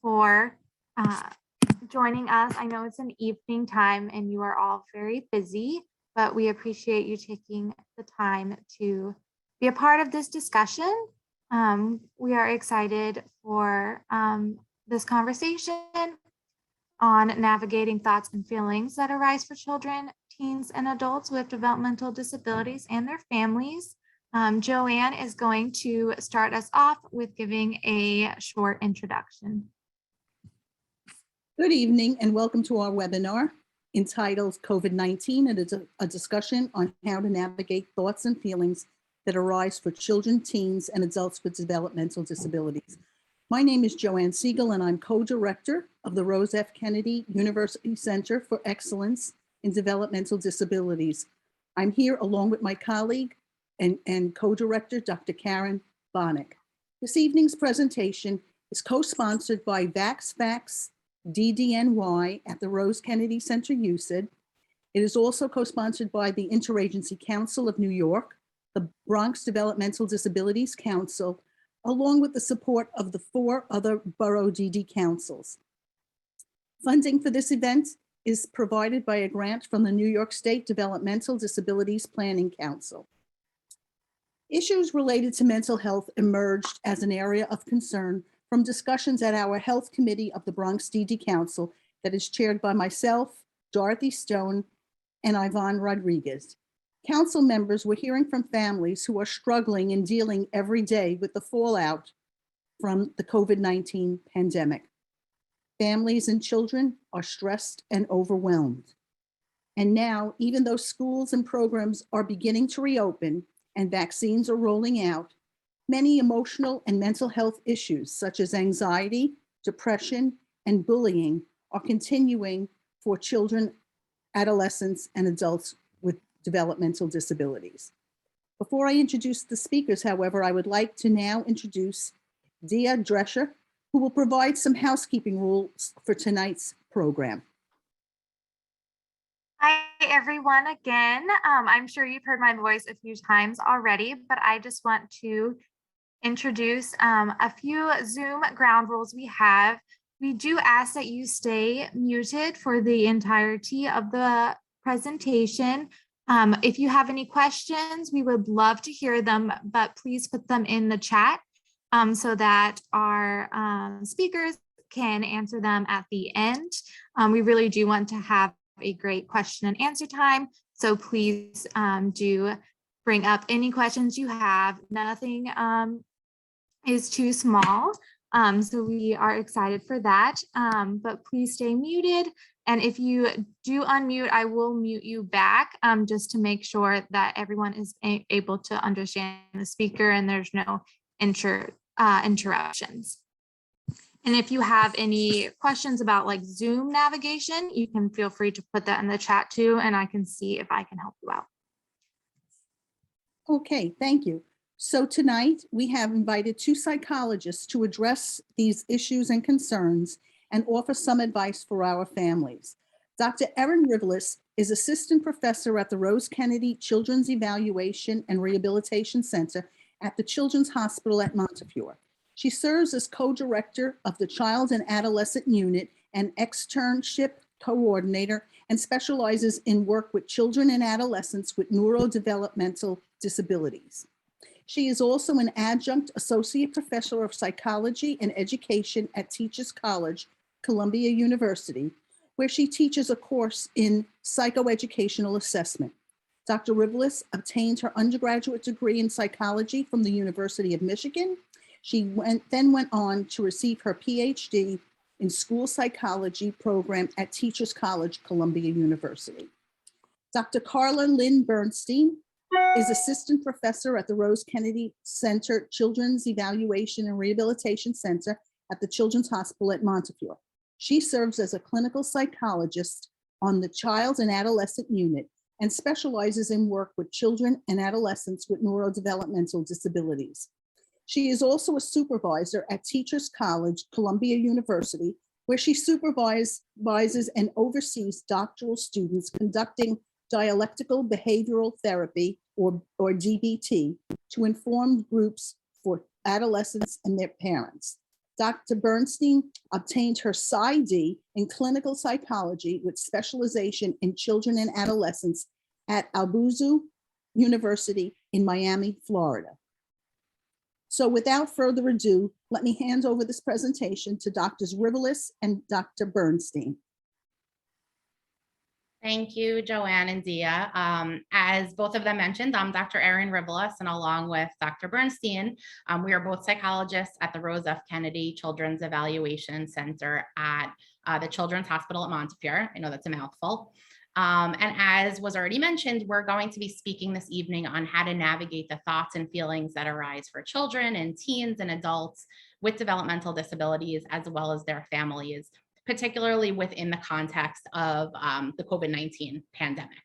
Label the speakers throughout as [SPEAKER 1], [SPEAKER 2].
[SPEAKER 1] for joining us. I know it's an evening time and you are all very busy, but we appreciate you taking the time to be a part of this discussion. We are excited for this conversation on navigating thoughts and feelings that arise for children, teens, and adults with developmental disabilities and their families. Joanne is going to start us off with giving a short introduction.
[SPEAKER 2] Good evening and welcome to our webinar entitled COVID-19, and it's a discussion on how to navigate thoughts and feelings that arise for children, teens, and adults with developmental disabilities. My name is Joanne Siegel and I'm co-director of the Rose F. Kennedy University Center for Excellence in Developmental Disabilities. I'm here along with my colleague and co-director, Dr. Karen Bonnick. This evening's presentation is co-sponsored by VaxFactsDDNY at the Rose Kennedy Center UCID. It is also co-sponsored by the Interagency Council of New York, the Bronx Developmental Disabilities Council, along with the support of the 4 other borough DD councils. Funding for this event is provided by a grant from the New York State Developmental Disabilities Planning Council. Issues related to mental health emerged as an area of concern from discussions at our Health Committee of the Bronx DD Council that is chaired by myself, Dorothy Stone, and Yvonne Rodriguez. Council members were hearing from families who are struggling and dealing every day with the fallout from the COVID-19 pandemic. Families and children are stressed and overwhelmed. And now, even though schools and programs are beginning to reopen and vaccines are rolling out, many emotional and mental health issues such as anxiety, depression, and bullying are continuing for children, adolescents, and adults with developmental disabilities. Before I introduce the speakers, however, I would like to now introduce Dia Drescher, who will provide some housekeeping rules for tonight's program.
[SPEAKER 1] Hi, everyone, again. I'm sure you've heard my voice a few times already, but I just want to introduce a few Zoom ground rules we have. We do ask that you stay muted for the entirety of the presentation. If you have any questions, we would love to hear them, but please put them in the chat so that our speakers can answer them at the end. We really do want to have a great question and answer time, so please do bring up any questions you have. Nothing is too small, so we are excited for that, but please stay muted. And if you do unmute, I will mute you back just to make sure that everyone is able to understand the speaker and there's no interruptions. And if you have any questions about like Zoom navigation, you can feel free to put that in the chat too, and I can see if I can help you out.
[SPEAKER 2] Okay, thank you. So tonight we have invited 2 psychologists to address these issues and concerns and offer some advice for our families. Dr. Erin Rivlis is assistant professor at the Rose Kennedy Children's Evaluation and Rehabilitation Center at the Children's Hospital at Montefiore. She serves as co-director of the Child and Adolescent Unit and externship coordinator and specializes in work with children and adolescents with neurodevelopmental disabilities. She is also an adjunct associate professor of psychology and education at Teachers College, Columbia University, where she teaches a course in psychoeducational assessment. Dr. Rivlis obtained her undergraduate degree in psychology from the University of Michigan. She then went on to receive her PhD in school psychology program at Teachers College, Columbia University. Dr. Carla Lynn Bernstein is assistant professor at the Rose Kennedy Center Children's Evaluation and Rehabilitation Center at the Children's Hospital at Montefiore. She serves as a clinical psychologist on the Child and Adolescent Unit and specializes in work with children and adolescents with neurodevelopmental disabilities. She is also a supervisor at Teachers College, Columbia University, where she supervises and oversees doctoral students conducting dialectical behavioral therapy, or DBT, to inform groups for adolescents and their parents. Dr. Bernstein obtained her PsyD in clinical psychology with specialization in children and adolescents at Abuzu University in Miami, Florida. So without further ado, let me hand over this presentation to Drs. Rivelis and Dr. Bernstein.
[SPEAKER 3] Thank you, Joanne and Dia. As both of them mentioned, I'm Dr. Erin Rivelis, and along with Dr. Bernstein, we are both psychologists at the Rose F. Kennedy Children's Evaluation Center at the Children's Hospital at Montefiore. I know that's a mouthful. And as was already mentioned, we're going to be speaking this evening on how to navigate the thoughts and feelings that arise for children and teens and adults with developmental disabilities, as well as their families, particularly within the context of the COVID-19 pandemic.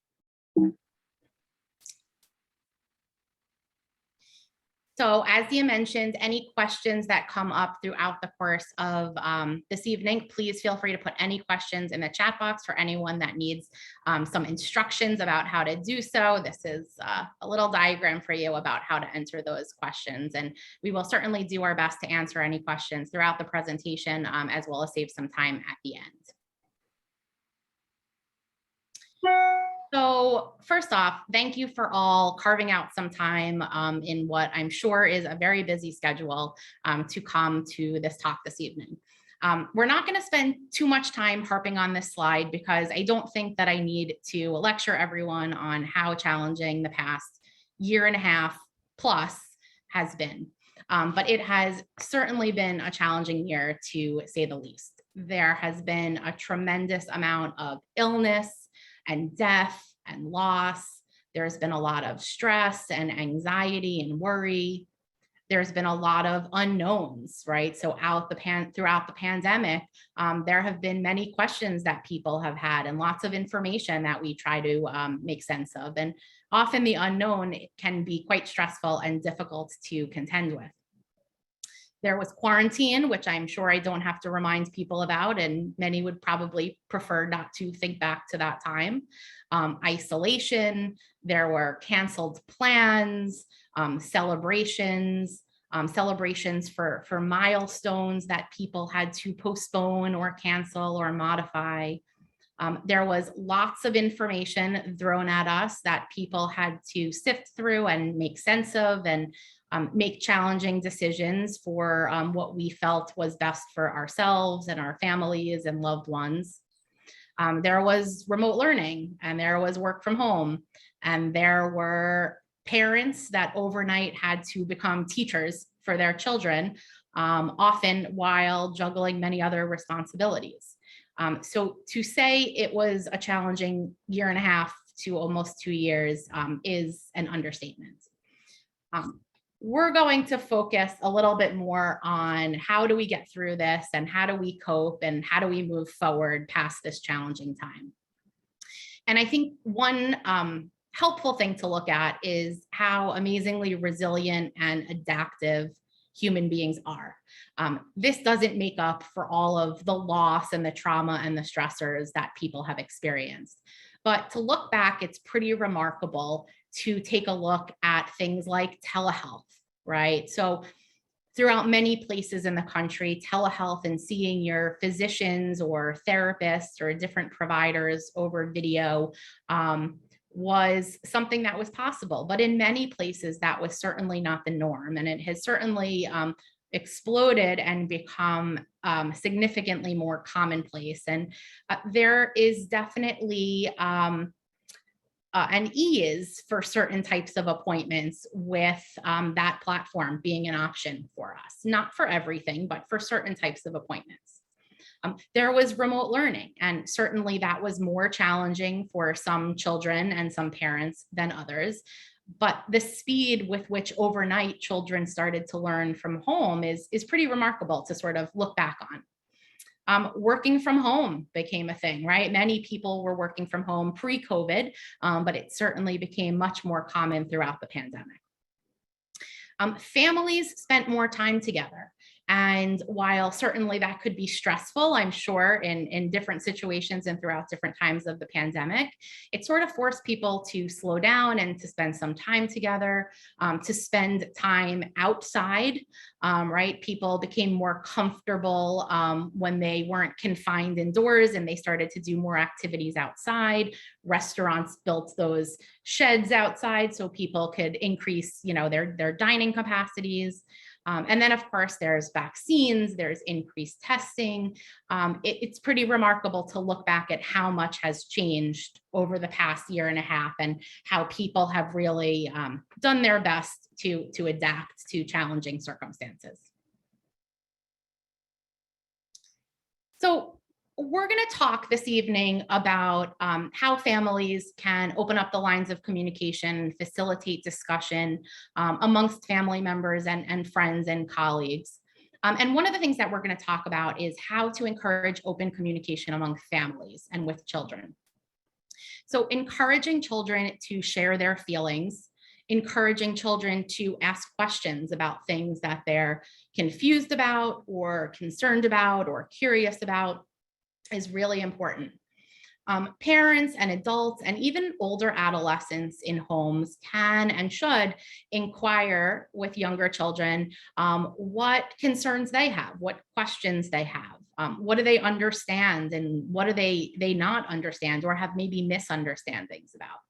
[SPEAKER 3] So as Dia mentioned, any questions that come up throughout the course of this evening, please feel free to put any questions in the chat box for anyone that needs some instructions about how to do so. This is a little diagram for you about how to enter those questions. And we will certainly do our best to answer any questions throughout the presentation, as well as save some time at the end. So first off, thank you for all carving out some time in what I'm sure is a very busy schedule to come to this talk this evening. We're not going to spend too much time harping on this slide because I don't think that I need to lecture everyone on how challenging the past year and a half plus has been. But it has certainly been a challenging year, to say the least. There has been a tremendous amount of illness and death and loss. There's been a lot of stress and anxiety and worry. There's been a lot of unknowns, right? So throughout the pandemic, there have been many questions that people have had and lots of information that we try to make sense of. And often the unknown can be quite stressful and difficult to contend with. There was quarantine, which I'm sure I don't have to remind people about, and many would probably prefer not to think back to that time. Isolation, there were canceled plans, celebrations for milestones that people had to postpone or cancel or modify. There was lots of information thrown at us that people had to sift through and make sense of, and make challenging decisions for what we felt was best for ourselves and our families and loved ones. There was remote learning, and there was work from home, and there were parents that overnight had to become teachers for their children, often while juggling many other responsibilities. So to say it was a challenging year and a half to almost 2 years is an understatement. We're going to focus a little bit more on how do we get through this, and how do we cope, and how do we move forward past this challenging time. And I think one helpful thing to look at is how amazingly resilient and adaptive human beings are. This doesn't make up for all of the loss and the trauma and the stressors that people have experienced. But to look back, it's pretty remarkable to take a look at things like telehealth, right? So throughout many places in the country, telehealth and seeing your physicians or therapists or different providers over video was something that was possible. But in many places, that was certainly not the norm. And it has certainly exploded and become significantly more commonplace. And there is definitely an ease for certain types of appointments with that platform being an option for us. Not for everything, but for certain types of appointments. There was remote learning, and certainly that was more challenging for some children and some parents than others. But the speed with which overnight children started to learn from home is pretty remarkable to sort of look back on. Working from home became a thing, right? Many people were working from home pre-COVID, but it certainly became much more common throughout the pandemic. Families spent more time together. And while certainly that could be stressful, I'm sure in different situations and throughout different times of the pandemic, it sort of forced people to slow down and to spend some time together, to spend time outside, right? People became more comfortable when they weren't confined indoors and they started to do more activities outside. Restaurants built those sheds outside so people could increase, their dining capacities. And then, of course, there's vaccines, there's increased testing. It's pretty remarkable to look back at how much has changed over the past year and a half and how people have really done their best to adapt to challenging circumstances. So we're going to talk this evening about how families can open up the lines of communication and facilitate discussion amongst family members and friends and colleagues. And one of the things that we're going to talk about is how to encourage open communication among families and with children. So encouraging children to share their feelings, encouraging children to ask questions about things that they're confused about or concerned about or curious about is really important. Parents and adults and even older adolescents in homes can and should inquire with younger children what concerns they have, what questions they have, what do they understand and what do they not understand or have maybe misunderstandings about.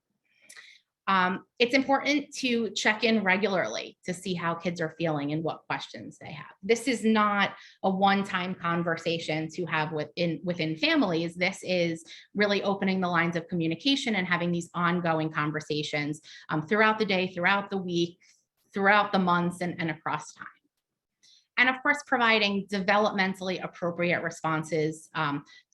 [SPEAKER 3] It's important to check in regularly to see how kids are feeling and what questions they have. This is not a one-time conversation to have within families. This is really opening the lines of communication and having these ongoing conversations throughout the day, throughout the week, throughout the months, and across time. And of course, providing developmentally appropriate responses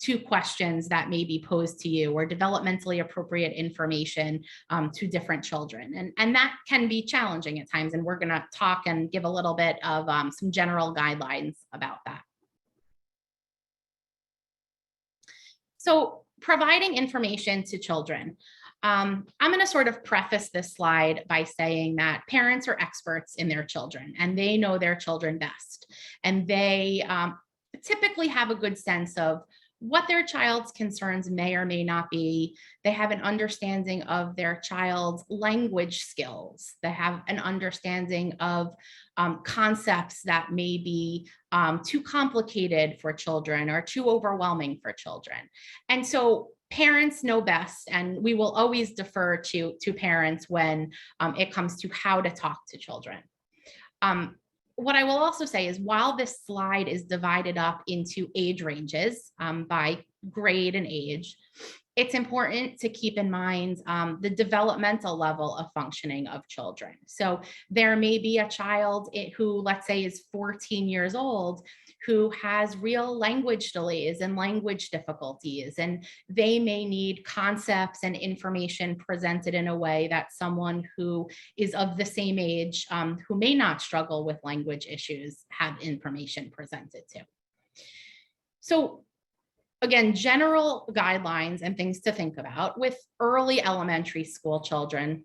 [SPEAKER 3] to questions that may be posed to you or developmentally appropriate information to different children. And that can be challenging at times. And we're going to talk and give a little bit of some general guidelines about that. So providing information to children. I'm going to sort of preface this slide by saying that parents are experts in their children and they know their children best. And they typically have a good sense of what their child's concerns may or may not be. They have an understanding of their child's language skills. They have an understanding of concepts that may be too complicated for children or too overwhelming for children. And so parents know best, and we will always defer to parents when it comes to how to talk to children. What I will also say is while this slide is divided up into age ranges by grade and age, it's important to keep in mind the developmental level of functioning of children. So there may be a child who, let's say, is 14 years old who has real language delays and language difficulties, and they may need concepts and information presented in a way that someone who is of the same age, who may not struggle with language issues, have information presented to. So again, general guidelines and things to think about with early elementary school children.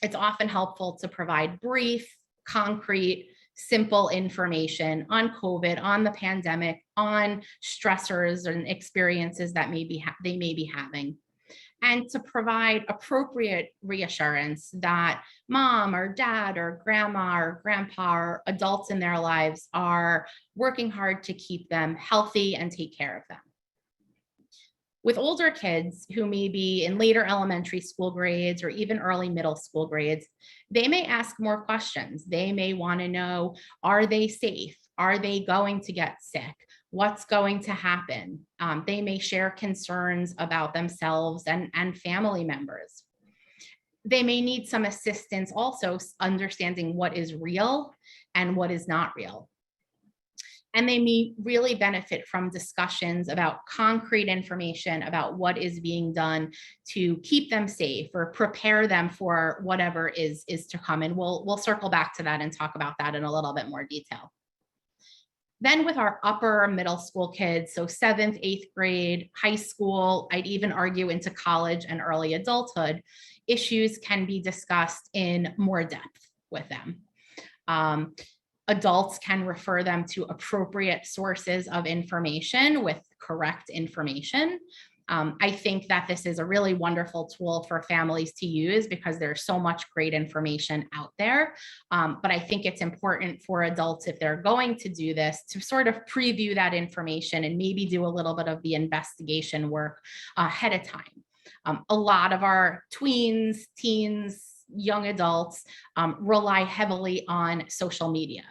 [SPEAKER 3] It's often helpful to provide brief, concrete, simple information on COVID, on the pandemic, on stressors and experiences that they may be having, and to provide appropriate reassurance that mom or dad or grandma or grandpa or adults in their lives are working hard to keep them healthy and take care of them. With older kids who may be in later elementary school grades or even early middle school grades, they may ask more questions. They may want to know, are they safe? Are they going to get sick? What's going to happen? They may share concerns about themselves and family members. They may need some assistance also understanding what is real and what is not real. And they may really benefit from discussions about concrete information about what is being done to keep them safe or prepare them for whatever is to come. And we'll circle back to that and talk about that in a little bit more detail. Then with our upper middle school kids, so 7th, 8th grade, high school, I'd even argue into college and early adulthood, issues can be discussed in more depth with them. Adults can refer them to appropriate sources of information with correct information. I think that this is a really wonderful tool for families to use because there's so much great information out there. But I think it's important for adults, if they're going to do this, to sort of preview that information and maybe do a little bit of the investigation work ahead of time. A lot of our tweens, teens, young adults rely heavily on social media,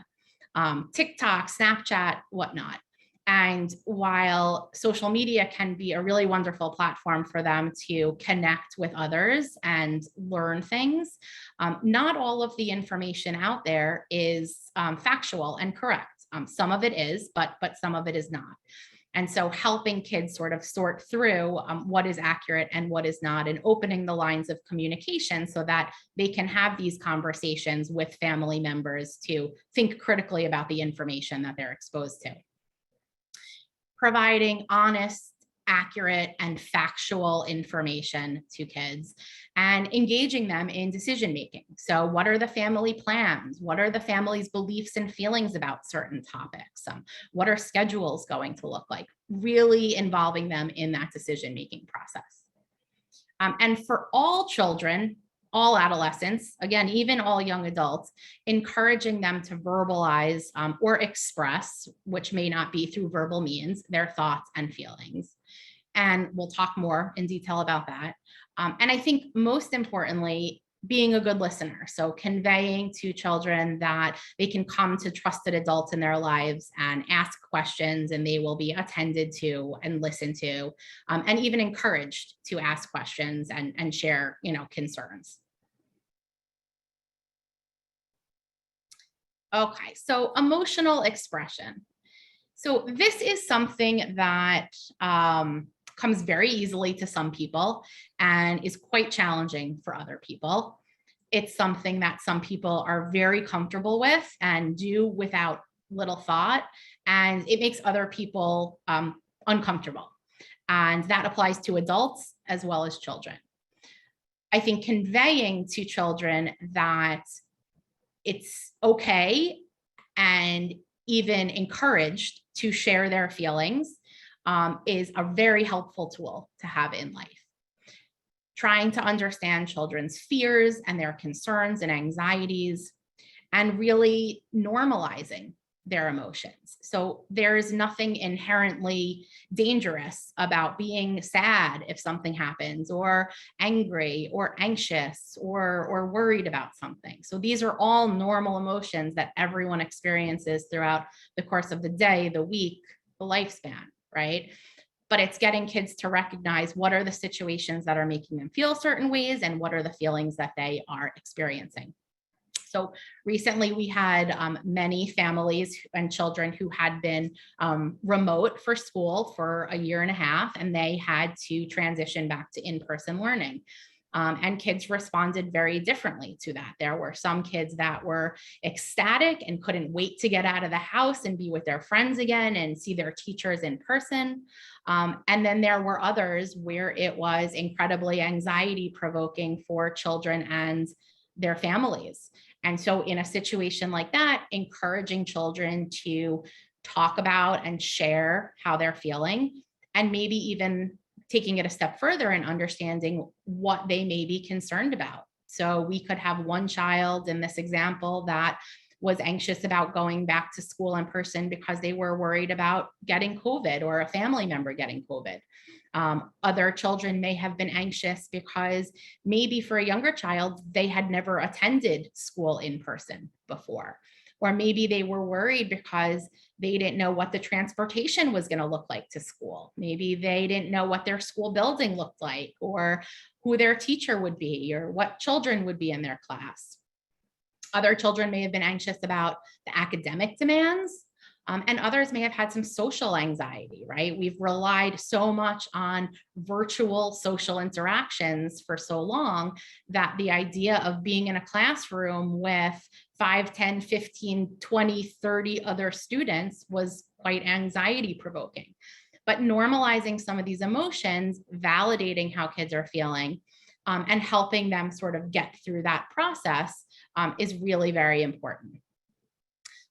[SPEAKER 3] TikTok, Snapchat, whatnot. And while social media can be a really wonderful platform for them to connect with others and learn things, not all of the information out there is factual and correct. Some of it is, but some of it is not. And so helping kids sort of sort through what is accurate and what is not, and opening the lines of communication so that they can have these conversations with family members to think critically about the information that they're exposed to. Providing honest, accurate, and factual information to kids and engaging them in decision making. So what are the family plans? What are the family's beliefs and feelings about certain topics? What are schedules going to look like? Really involving them in that decision making process. And for all children, all adolescents, again, even all young adults, encouraging them to verbalize or express, which may not be through verbal means, their thoughts and feelings. And we'll talk more in detail about that. And I think most importantly, being a good listener. So conveying to children that they can come to trusted adults in their lives and ask questions, and they will be attended to and listened to, and even encouraged to ask questions and share, concerns. Okay, so emotional expression. So this is something that comes very easily to some people and is quite challenging for other people. It's something that some people are very comfortable with and do without little thought, and it makes other people uncomfortable. And that applies to adults as well as children. I think conveying to children that it's okay and even encouraged to share their feelings is a very helpful tool to have in life. Trying to understand children's fears and their concerns and anxieties, and really normalizing their emotions. So there is nothing inherently dangerous about being sad if something happens, or angry or anxious or worried about something. So these are all normal emotions that everyone experiences throughout the course of the day, the week, the lifespan, right? But it's getting kids to recognize what are the situations that are making them feel certain ways and what are the feelings that they are experiencing. So recently we had many families and children who had been remote for school for a year and a half, and they had to transition back to in-person learning. And kids responded very differently to that. There were some kids that were ecstatic and couldn't wait to get out of the house and be with their friends again and see their teachers in person. And then there were others where it was incredibly anxiety provoking for children and their families. And so in a situation like that, encouraging children to talk about and share how they're feeling, and maybe even taking it a step further and understanding what they may be concerned about. So we could have one child in this example that was anxious about going back to school in person because they were worried about getting COVID or a family member getting COVID. Other children may have been anxious because maybe for a younger child, they had never attended school in person before. Or maybe they were worried because they didn't know what the transportation was going to look like to school. Maybe they didn't know what their school building looked like, or who their teacher would be, or what children would be in their class. Other children may have been anxious about the academic demands, and others may have had some social anxiety, right? We've relied so much on virtual social interactions for so long that the idea of being in a classroom with 5, 10, 15, 20, 30 other students was quite anxiety provoking. But normalizing some of these emotions, validating how kids are feeling, and helping them sort of get through that process is really very important.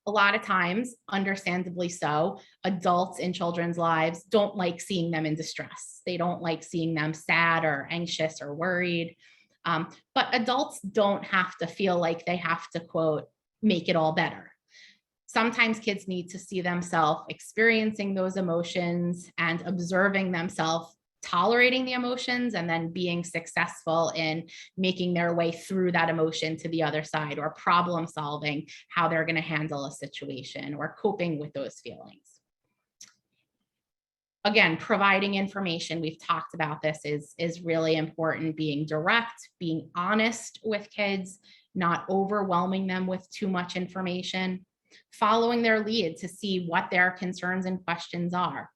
[SPEAKER 3] A lot of times, understandably so, adults in children's lives don't like seeing them in distress. They don't like seeing them sad or anxious or worried. But adults don't have to feel like they have to, quote, make it all better. Sometimes kids need to see themselves experiencing those emotions and observing themselves tolerating the emotions and then being successful in making their way through that emotion to the other side, or problem solving how they're going to handle a situation or coping with those feelings. Again, providing information, we've talked about this, is really important. Being direct, being honest with kids, not overwhelming them with too much information, following their lead to see what their concerns and questions are,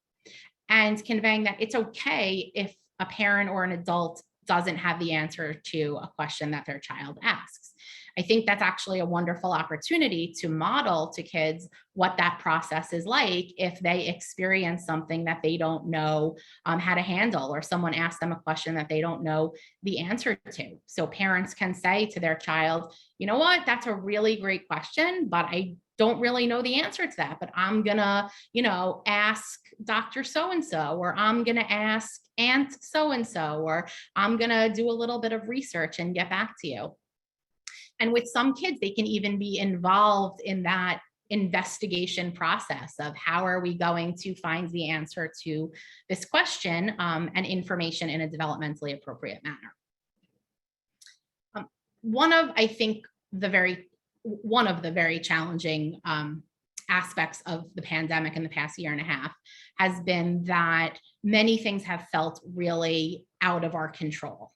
[SPEAKER 3] and conveying that it's okay if a parent or an adult doesn't have the answer to a question that their child asks. I think that's actually a wonderful opportunity to model to kids what that process is like if they experience something that they don't know how to handle, or someone asks them a question that they don't know the answer to. So parents can say to their child, you know what, that's a really great question, but I don't really know the answer to that, but I'm gonna, ask Dr. So-and-so, or I'm gonna ask Aunt so-and-so, or I'm gonna do a little bit of research and get back to you. And with some kids, they can even be involved in that investigation process of how are we going to find the answer to this question and information in a developmentally appropriate manner. One of the very challenging aspects of the pandemic in the past year and a half has been that many things have felt really out of our control.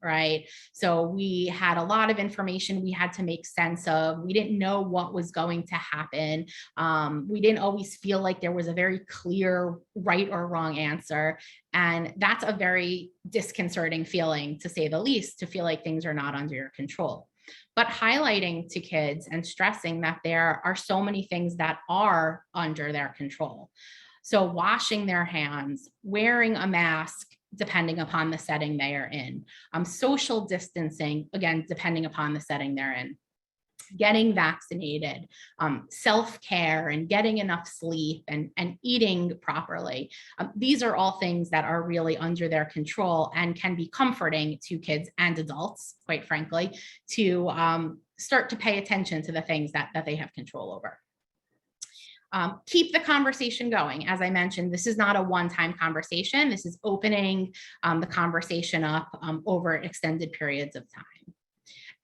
[SPEAKER 3] Right. So we had a lot of information we had to make sense of. We didn't know what was going to happen. We didn't always feel like there was a very clear right or wrong answer. And that's a very disconcerting feeling, to say the least, to feel like things are not under your control. But highlighting to kids and stressing that there are so many things that are under their control. So washing their hands, wearing a mask, depending upon the setting they are in, social distancing, again, depending upon the setting they're in, getting vaccinated, self-care and getting enough sleep and eating properly. These are all things that are really under their control and can be comforting to kids and adults, quite frankly, to start to pay attention to the things that they have control over. Keep the conversation going. As I mentioned, this is not a one-time conversation. This is opening the conversation up over extended periods of time.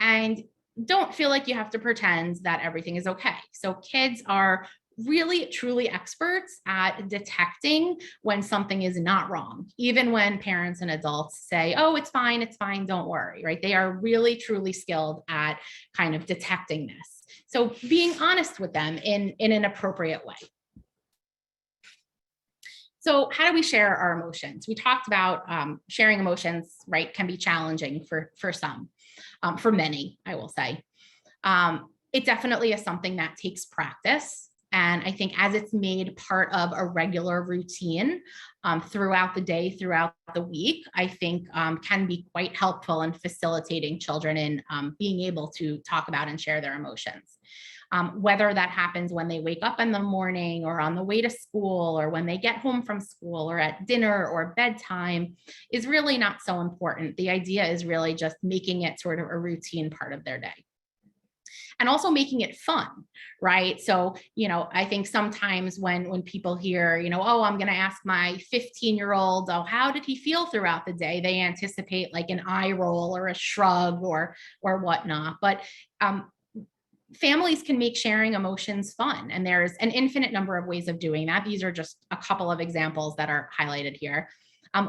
[SPEAKER 3] And don't feel like you have to pretend that everything is okay. So kids are really, truly experts at detecting when something is not wrong, even when parents and adults say, oh, it's fine, don't worry, right? They are really, truly skilled at kind of detecting this. So being honest with them in an appropriate way. So how do we share our emotions? We talked about sharing emotions, right, can be challenging for some, for many, I will say. It definitely is something that takes practice. And I think as it's made part of a regular routine throughout the day, throughout the week, I think can be quite helpful in facilitating children in being able to talk about and share their emotions. Whether that happens when they wake up in the morning or on the way to school or when they get home from school or at dinner or bedtime is really not so important. The idea is really just making it sort of a routine part of their day. And also making it fun, right? So, I think sometimes when people hear, oh, I'm going to ask my 15-year-old, oh, how did he feel throughout the day? They anticipate like an eye roll or a shrug or whatnot. But families can make sharing emotions fun. And there's an infinite number of ways of doing that. These are just a couple of examples that are highlighted here.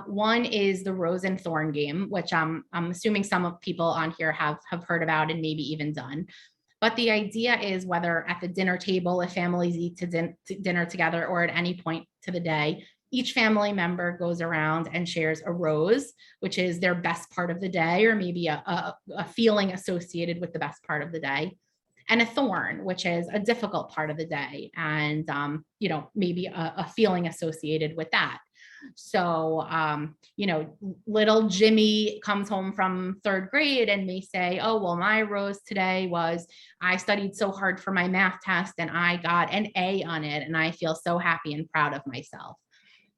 [SPEAKER 3] One is the rose and thorn game, which I'm assuming some of people on here have heard about and maybe even done. But the idea is whether at the dinner table, if families eat to dinner together, or at any point to the day, each family member goes around and shares a rose, which is their best part of the day, or maybe a feeling associated with the best part of the day, and a thorn, which is a difficult part of the day, and maybe a feeling associated with that. So, little Jimmy comes home from 3rd grade and may say, oh, well, my rose today was I studied so hard for my math test and I got an A on it. And I feel so happy and proud of myself.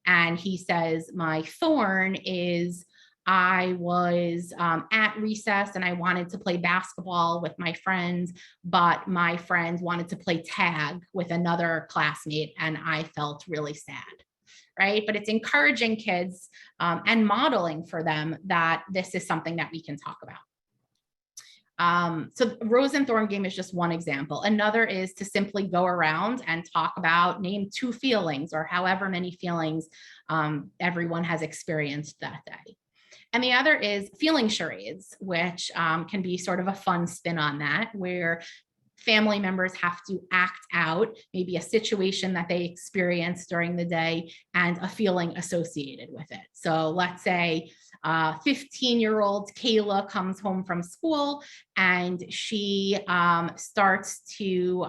[SPEAKER 3] And he says, my thorn is I was at recess and I wanted to play basketball with my friends, but my friends wanted to play tag with another classmate and I felt really sad, right? But it's encouraging kids and modeling for them that this is something that we can talk about. So Rose and Thorn game is just one example. Another is to simply go around and talk about, name 2 feelings or however many feelings everyone has experienced that day. And the other is feeling charades, which can be sort of a fun spin on that, where family members have to act out maybe a situation that they experienced during the day and a feeling associated with it. So let's say 15-year-old Kayla comes home from school and she starts to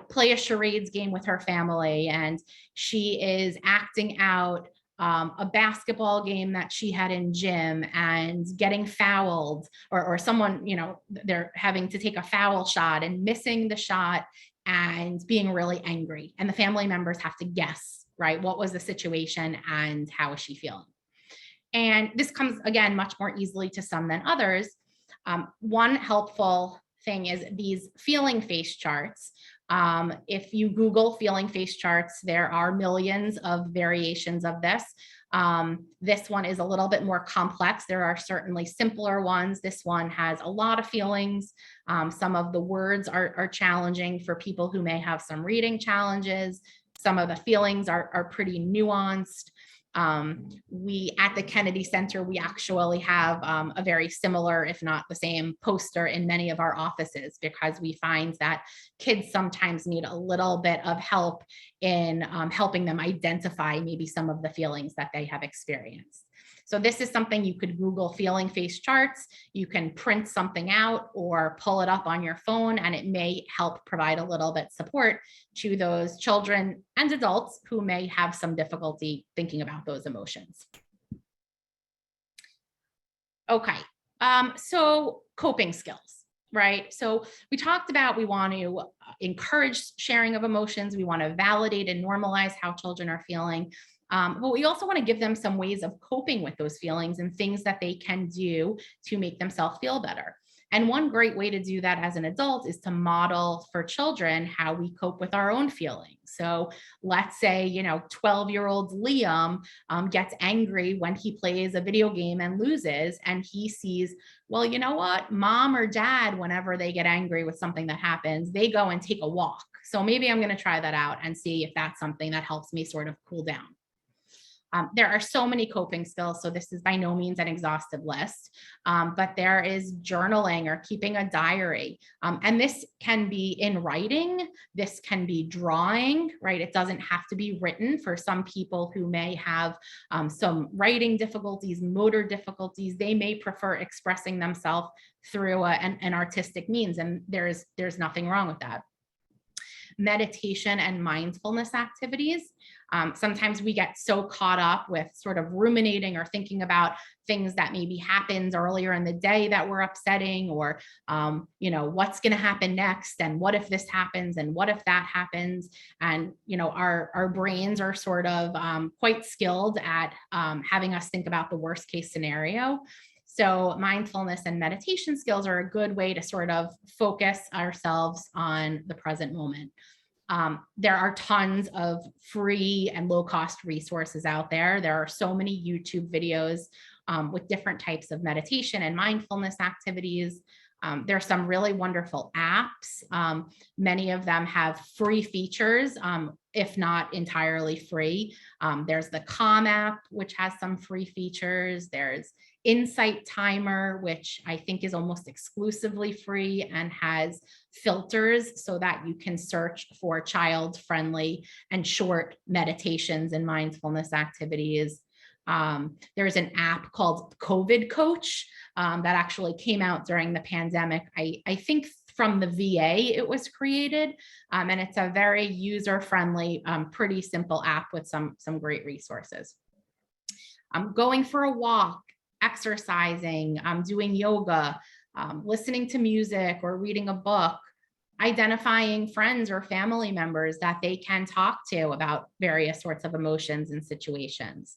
[SPEAKER 3] play a charades game with her family, and she is acting out a basketball game that she had in gym and getting fouled, or someone, they're having to take a foul shot and missing the shot and being really angry. And the family members have to guess, right? What was the situation and how is she feeling? And this comes, again, much more easily to some than others. One helpful thing is these feeling face charts. If you Google feeling face charts, there are millions of variations of this. This one is a little bit more complex. There are certainly simpler ones. This one has a lot of feelings. Some of the words are challenging for people who may have some reading challenges. Some of the feelings are pretty nuanced. We at the Kennedy Center, we actually have a very similar, if not the same, poster in many of our offices, because we find that kids sometimes need a little bit of help in helping them identify maybe some of the feelings that they have experienced. So this is something you could Google feeling face charts. You can print something out or pull it up on your phone, and it may help provide a little bit support to those children and adults who may have some difficulty thinking about those emotions. Okay, so coping skills, right? So we talked about we want to encourage sharing of emotions. We want to validate and normalize how children are feeling. But we also want to give them some ways of coping with those feelings and things that they can do to make themselves feel better. And one great way to do that as an adult is to model for children how we cope with our own feelings. So let's say, 12-year-old Liam gets angry when he plays a video game and loses, and he sees, well, you know what, mom or dad, whenever they get angry with something that happens, they go and take a walk. So maybe I'm going to try that out and see if that's something that helps me sort of cool down. There are so many coping skills, so this is by no means an exhaustive list, but there is journaling or keeping a diary. And this can be in writing, this can be drawing, right? It doesn't have to be written. For some people who may have some writing difficulties, motor difficulties, they may prefer expressing themselves through an artistic means, and there's nothing wrong with that. Meditation and mindfulness activities. Sometimes we get so caught up with sort of ruminating or thinking about things that maybe happened earlier in the day that were upsetting, or, what's going to happen next, and what if this happens, and what if that happens. And, our brains are sort of quite skilled at having us think about the worst case scenario. So mindfulness and meditation skills are a good way to sort of focus ourselves on the present moment. There are tons of free and low-cost resources out there. There are so many YouTube videos with different types of meditation and mindfulness activities. There are some really wonderful apps. Many of them have free features, if not entirely free. There's the Calm app, which has some free features. There's Insight Timer, which I think is almost exclusively free and has filters so that you can search for child-friendly and short meditations and mindfulness activities. There's an app called COVID Coach that actually came out during the pandemic, I think from the VA it was created, and it's a very user-friendly, pretty simple app with some great resources. Going for a walk, exercising, doing yoga, listening to music or reading a book, identifying friends or family members that they can talk to about various sorts of emotions and situations.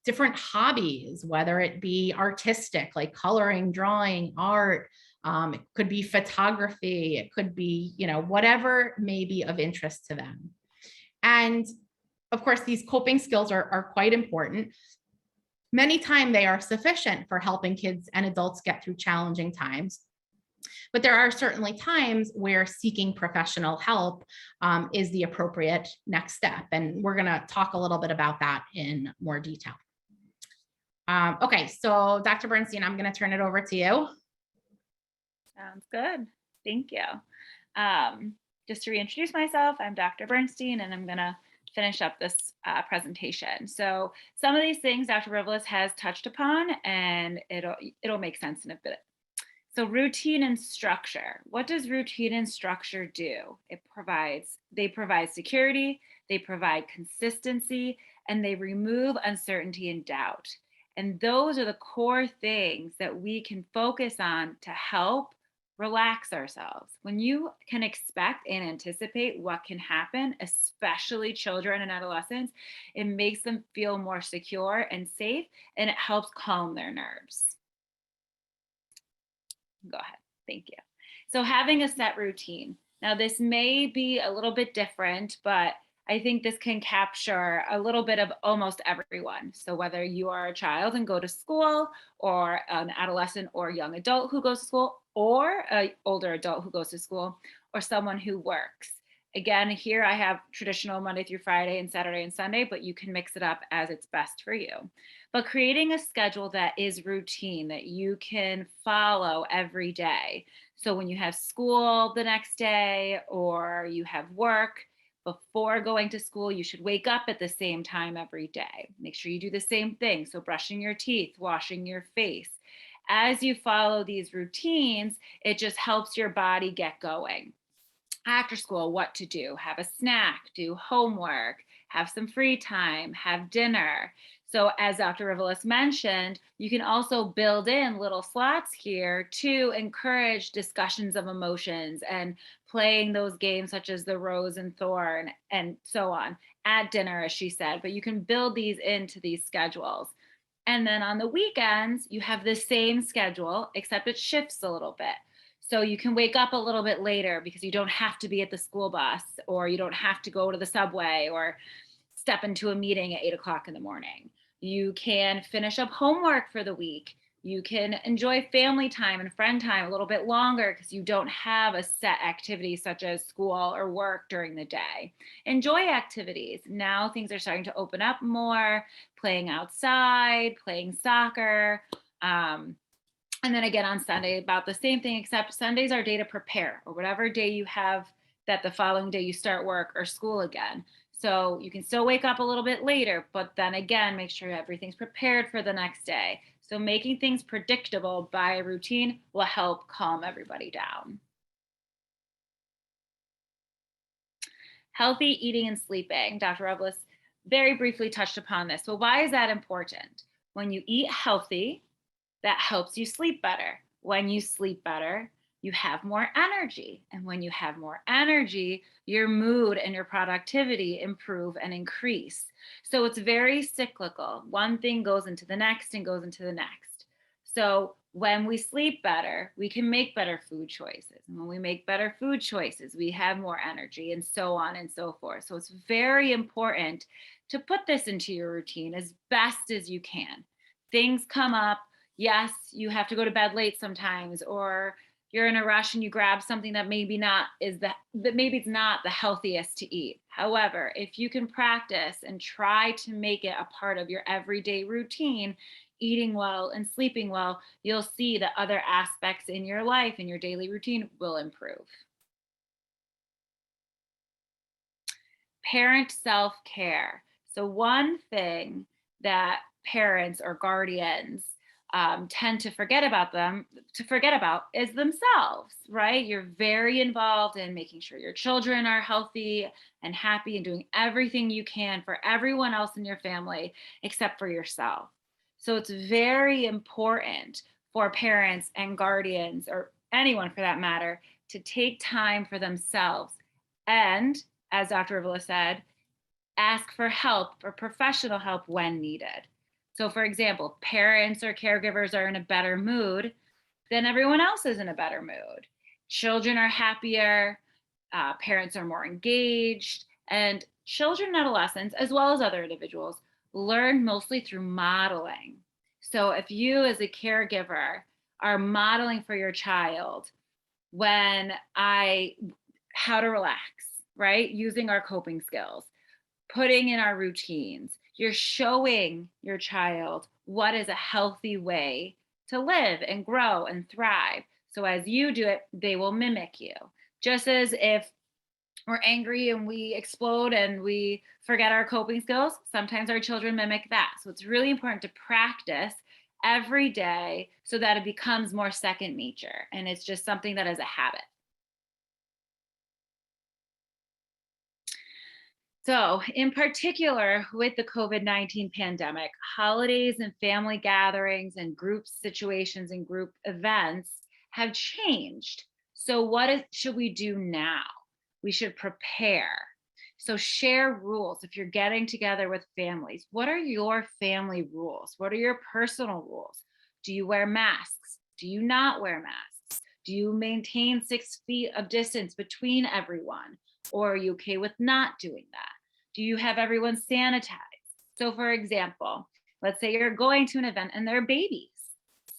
[SPEAKER 3] Different hobbies, whether it be artistic, like coloring, drawing, art, it could be photography, it could be, whatever may be of interest to them. And of course, these coping skills are quite important. Many times they are sufficient for helping kids and adults get through challenging times. But there are certainly times where seeking professional help is the appropriate next step. And we're going to talk a little bit about that in more detail. Okay, so Dr. Bernstein, I'm going to turn it over to you.
[SPEAKER 4] Sounds good. Thank you. Just to reintroduce myself, I'm Dr. Bernstein, and I'm going to finish up this presentation. So some of these things Dr. Rivelis has touched upon, and it'll make sense in a bit. So routine and structure. What does routine and structure do? They provide security, they provide consistency, and they remove uncertainty and doubt. And those are the core things that we can focus on to help relax ourselves. When you can expect and anticipate what can happen, especially children and adolescents, it makes them feel more secure and safe, and it helps calm their nerves. Go ahead. Thank you. So having a set routine. Now, this may be a little bit different, but I think this can capture a little bit of almost everyone. So whether you are a child and go to school, or an adolescent or young adult who goes to school, or an older adult who goes to school, or someone who works. Again, here I have traditional Monday through Friday and Saturday and Sunday, but you can mix it up as it's best for you. But creating a schedule that is routine, that you can follow every day. So when you have school the next day, or you have work, before going to school, you should wake up at the same time every day. Make sure you do the same thing. So brushing your teeth, washing your face. As you follow these routines, it just helps your body get going. After school, what to do: have a snack, do homework, have some free time, have dinner. So as Dr. Rivelis mentioned, you can also build in little slots here to encourage discussions of emotions and playing those games such as the rose and thorn and so on at dinner, as she said. But you can build these into these schedules. And then on the weekends, you have the same schedule, except it shifts a little bit. So you can wake up a little bit later because you don't have to be at the school bus, or you don't have to go to the subway or step into a meeting at 8 o'clock in the morning. You can finish up homework for the week. You can enjoy family time and friend time a little bit longer because you don't have a set activity such as school or work during the day. Enjoy activities. Now things are starting to open up more, playing outside, playing soccer. And then again on Sunday, about the same thing, except Sundays are day to prepare, or whatever day you have that the following day you start work or school again. So you can still wake up a little bit later, but then again, make sure everything's prepared for the next day. So making things predictable by a routine will help calm everybody down. Healthy eating and sleeping. Dr. Rivelis very briefly touched upon this. So why is that important? When you eat healthy, that helps you sleep better. When you sleep better, you have more energy. And when you have more energy, your mood and your productivity improve and increase. So it's very cyclical. One thing goes into the next and goes into the next. So when we sleep better, we can make better food choices. And when we make better food choices, we have more energy, and so on and so forth. So it's very important to put this into your routine as best as you can. Things come up. Yes, you have to go to bed late sometimes, or you're in a rush and you grab something that maybe it's not the healthiest to eat. However, if you can practice and try to make it a part of your everyday routine, eating well and sleeping well, you'll see that other aspects in your life and your daily routine will improve. Parent self-care. So one thing that parents or guardians tend to forget about is themselves, right? You're very involved in making sure your children are healthy and happy and doing everything you can for everyone else in your family except for yourself. So it's very important for parents and guardians, or anyone for that matter, to take time for themselves. And as Dr. Rivula said, ask for help, for professional help when needed. So for example, parents or caregivers are in a better mood, then everyone else is in a better mood. Children are happier, parents are more engaged, and children and adolescents, as well as other individuals, learn mostly through modeling. So if you as a caregiver are modeling for your child how to relax, right? Using our coping skills, putting in our routines, you're showing your child what is a healthy way to live and grow and thrive. So as you do it, they will mimic you. Just as if we're angry and we explode and we forget our coping skills, sometimes our children mimic that. So it's really important to practice every day so that it becomes more second nature. And it's just something that is a habit. So in particular, with the COVID-19 pandemic, holidays and family gatherings and group situations and group events have changed. So should we do now? We should prepare. So share rules. If you're getting together with families, what are your family rules? What are your personal rules? Do you wear masks? Do you not wear masks? Do you maintain 6 feet of distance between everyone? Or are you okay with not doing that? Do you have everyone sanitized? So for example, let's say you're going to an event and there are babies.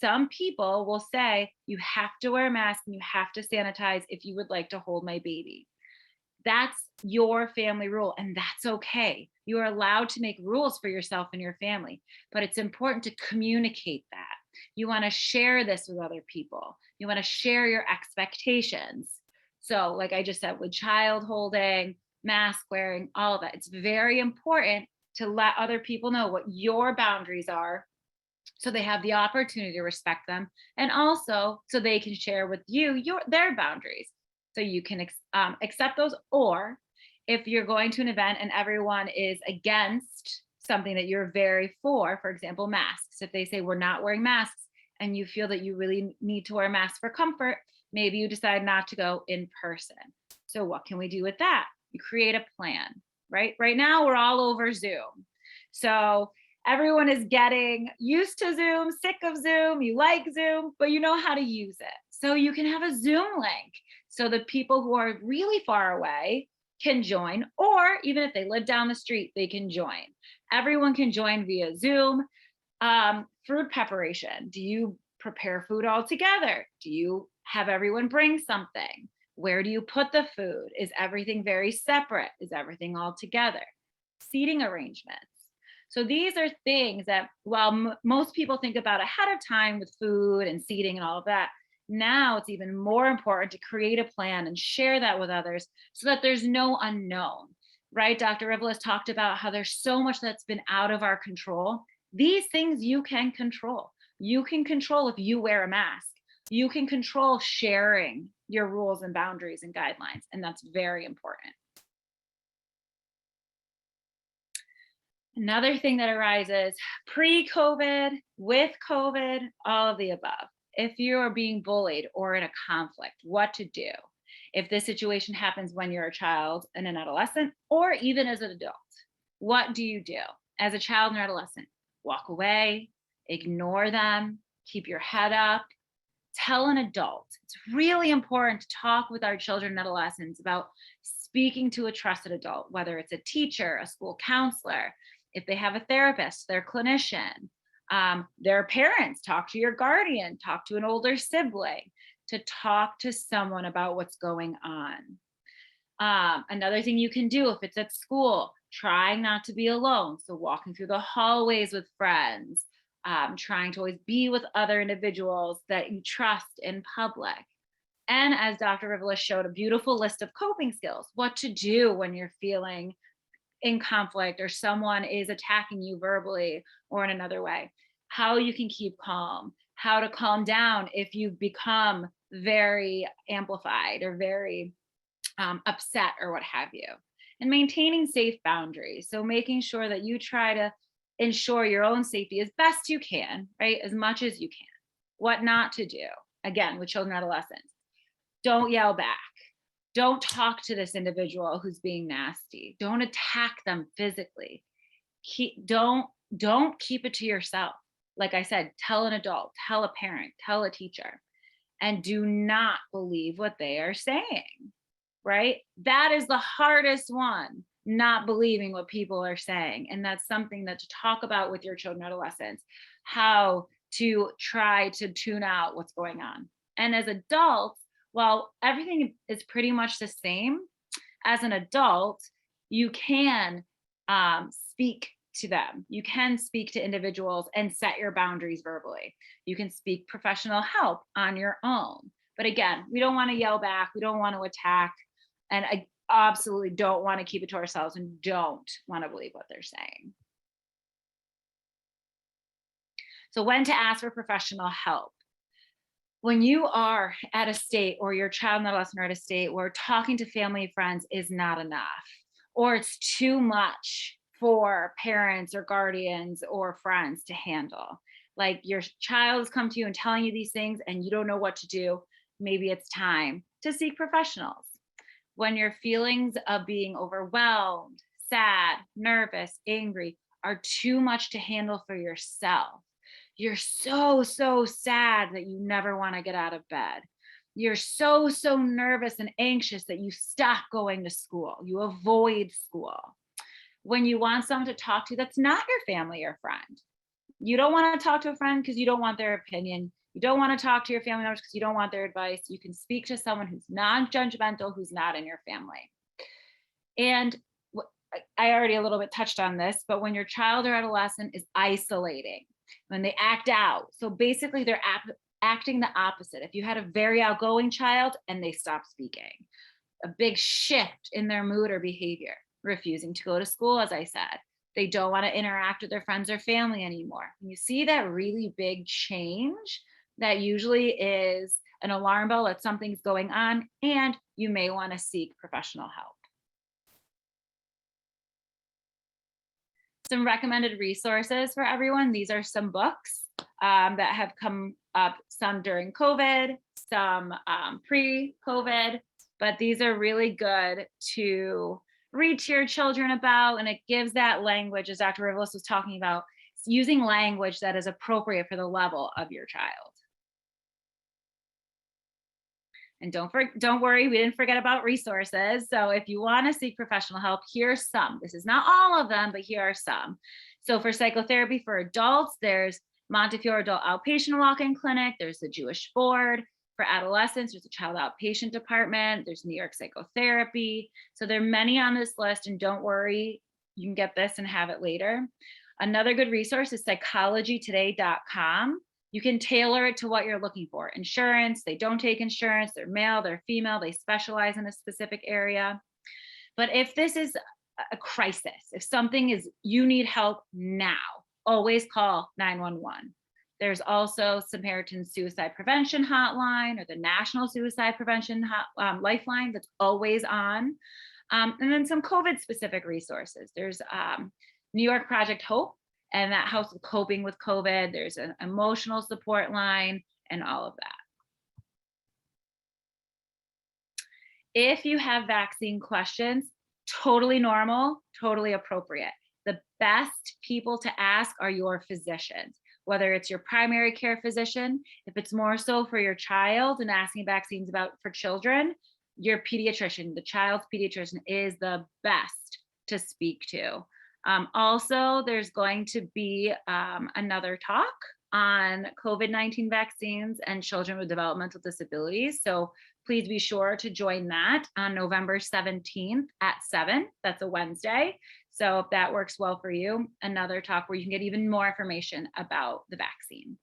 [SPEAKER 4] Some people will say, you have to wear a mask and you have to sanitize if you would like to hold my baby. That's your family rule, and that's okay. You are allowed to make rules for yourself and your family, but it's important to communicate that. You want to share this with other people. You want to share your expectations. So like I just said, with child holding, mask wearing, all of that, it's very important to let other people know what your boundaries are so they have the opportunity to respect them, and also so they can share with you their boundaries so you can accept those. Or if you're going to an event and everyone is against something that you're very for example, masks, if they say we're not wearing masks and you feel that you really need to wear a mask for comfort, maybe you decide not to go in person. So what can we do with that? You create a plan, right? Right now we're all over Zoom. So everyone is getting used to Zoom, sick of Zoom, you like Zoom, but you know how to use it. So you can have a Zoom link so the people who are really far away can join, or even if they live down the street, they can join. Everyone can join via Zoom. Food preparation. Do you prepare food all together? Do you have everyone bring something? Where do you put the food? Is everything very separate? Is everything all together? Seating arrangements. So these are things that while most people think about ahead of time with food and seating and all of that, now it's even more important to create a plan and share that with others so that there's no unknown, right? Dr. Rivula has talked about how there's so much that's been out of our control. These things you can control. You can control if you wear a mask. You can control sharing your rules and boundaries and guidelines, and that's very important. Another thing that arises pre-COVID, with COVID, all of the above. If you are being bullied or in a conflict, what to do. If this situation happens when you're a child and an adolescent, or even as an adult, what do you do? As a child and adolescent, walk away, ignore them, keep your head up, tell an adult. It's really important to talk with our children and adolescents about speaking to a trusted adult, whether it's a teacher, a school counselor, if they have a therapist, their clinician, their parents, talk to your guardian, talk to an older sibling, to talk to someone about what's going on. Another thing you can do if it's at school, trying not to be alone. So walking through the hallways with friends, trying to always be with other individuals that you trust in public. And as Dr. Rivula showed, a beautiful list of coping skills, what to do when you're feeling in conflict or someone is attacking you verbally or in another way. how you can keep calm, how to calm down if you've become very amplified or very upset or what have you, and maintaining safe boundaries. So making sure that you try to ensure your own safety as best you can, right? As much as you can. What not to do, again, with children and adolescents. Don't yell back. Don't talk to this individual who's being nasty. Don't attack them physically. Don't keep it to yourself. Like I said, tell an adult, tell a parent, tell a teacher, and do not believe what they are saying, right? That is the hardest one, not believing what people are saying. And that's something that to talk about with your children and adolescents, how to try to tune out what's going on. And as adults, while everything is pretty much the same, as an adult, you can speak to them. You can speak to individuals and set your boundaries verbally. You can seek professional help on your own. But again, we don't want to yell back. We don't want to attack. And I absolutely don't want to keep it to ourselves and don't want to believe what they're saying. So when to ask for professional help. When you are at a state, or your child and adolescent are at a state where talking to family and friends is not enough, or it's too much for parents or guardians or friends to handle. Like your child has come to you and telling you these things and you don't know what to do, maybe it's time to seek professionals. When your feelings of being overwhelmed, sad, nervous, angry are too much to handle for yourself, you're so sad that you never want to get out of bed. You're so nervous and anxious that you stop going to school. You avoid school. When you want someone to talk to that's not your family or friend. You don't want to talk to a friend because you don't want their opinion. You don't want to talk to your family members because you don't want their advice. You can speak to someone who's non-judgmental, who's not in your family. And I already a little bit touched on this, but when your child or adolescent is isolating, when they act out, so basically they're acting the opposite. If you had a very outgoing child and they stop speaking, a big shift in their mood or behavior, refusing to go to school, as I said, they don't want to interact with their friends or family anymore. When you see that really big change, that usually is an alarm bell that something's going on, and you may want to seek professional help. Some recommended resources for everyone. These are some books that have come up, some during COVID, some pre-COVID, but these are really good to read to your children about, and it gives that language, as Dr. Rivelis was talking about, using language that is appropriate for the level of your child. And don't worry, we didn't forget about resources. So if you want to seek professional help, here's some. This is not all of them, but here are some. So for psychotherapy for adults, there's Montefiore Adult Outpatient Walk-in Clinic. There's the Jewish Board. For adolescents, there's a child outpatient department. There's New York Psychotherapy. So there are many on this list, and don't worry, you can get this and have it later. Another good resource is psychologytoday.com. You can tailor it to what you're looking for. Insurance, they don't take insurance, they're male, they're female, they specialize in a specific area. But if this is a crisis, if something is, you need help now, always call 911. There's also Samaritan Suicide Prevention Hotline, or the National Suicide Prevention Lifeline that's always on. And then some COVID specific resources. There's New York Project Hope, and that helps with coping with COVID. There's an emotional support line and all of that. If you have vaccine questions, totally normal, totally appropriate. The best people to ask are your physicians, whether it's your primary care physician, if it's more so for your child and asking vaccines for children, your pediatrician, the child's pediatrician is the best to speak to. Also, there's going to be another talk on COVID-19 vaccines and children with developmental disabilities. So please be sure to join that on November 17th at 7. That's a Wednesday. So if that works well for you, another talk where you can get even more information about the vaccine.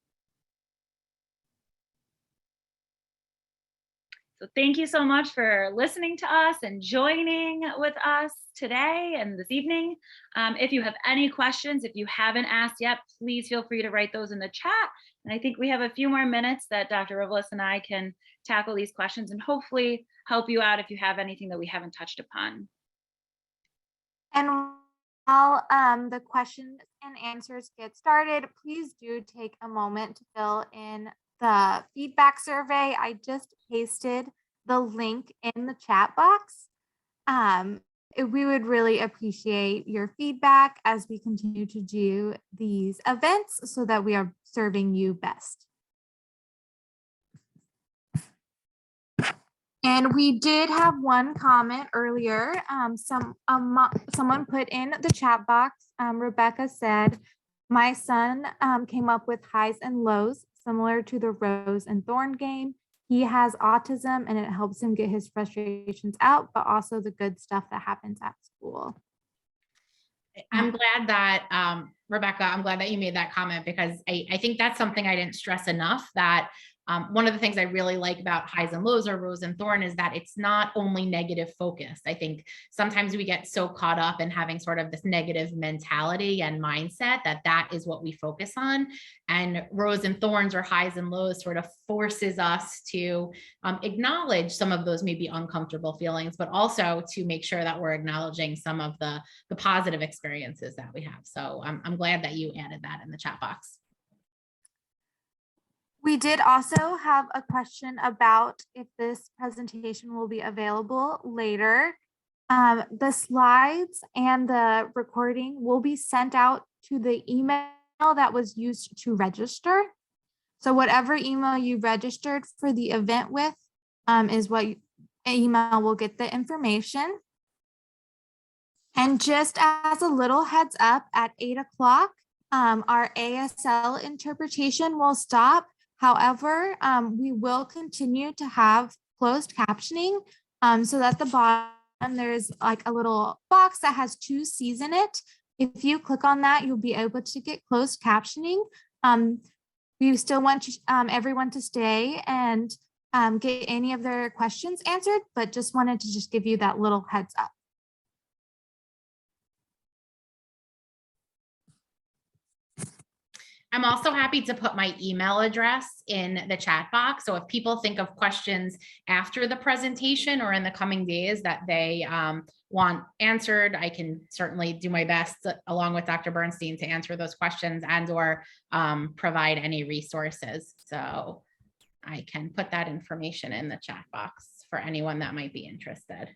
[SPEAKER 4] So thank you so much for listening to us and joining with us today and this evening. If you have any questions, if you haven't asked yet, please feel free to write those in the chat. And I think we have a few more minutes that Dr. Rivelis and I can tackle these questions and hopefully help you out if you have anything that we haven't touched upon.
[SPEAKER 1] And while the questions and answers get started, please do take a moment to fill in the feedback survey. I just pasted the link in the chat box. We would really appreciate your feedback as we continue to do these events so that we are serving you best. And we did have one comment earlier. Someone put in the chat box, Rebecca said, my son came up with highs and lows similar to the rose and thorn game. He has autism and it helps him get his frustrations out, but also the good stuff that happens at school.
[SPEAKER 3] I'm glad that, Rebecca, I'm glad that you made that comment, because I think that's something I didn't stress enough, that one of the things I really like about highs and lows or rose and thorn is that it's not only negative focused. I think sometimes we get so caught up in having sort of this negative mentality and mindset that is what we focus on. And rose and thorns or highs and lows sort of forces us to acknowledge some of those maybe uncomfortable feelings, but also to make sure that we're acknowledging some of the positive experiences that we have. So I'm glad that you added that in the chat box.
[SPEAKER 1] We did also have a question about if this presentation will be available later. The slides and the recording will be sent out to the email that was used to register. So whatever email you registered for the event with is what email will get the information. And just as a little heads up, at 8 o'clock, our ASL interpretation will stop. However, we will continue to have closed captioning so that at the bottom, there's like a little box that has 2 C's in it. If you click on that, you'll be able to get closed captioning. We still want everyone to stay and get any of their questions answered, but just wanted to just give you that little heads up.
[SPEAKER 3] I'm also happy to put my email address in the chat box. So if people think of questions after the presentation or in the coming days that they want answered, I can certainly do my best along with Dr. Bernstein to answer those questions and or provide any resources. So I can put that information in the chat box for anyone that might be interested.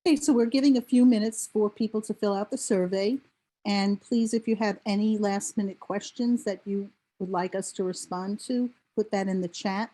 [SPEAKER 2] Okay, so we're giving a few minutes for people to fill out the survey. And please, if you have any last minute questions that you would like us to respond to, put that in the chat.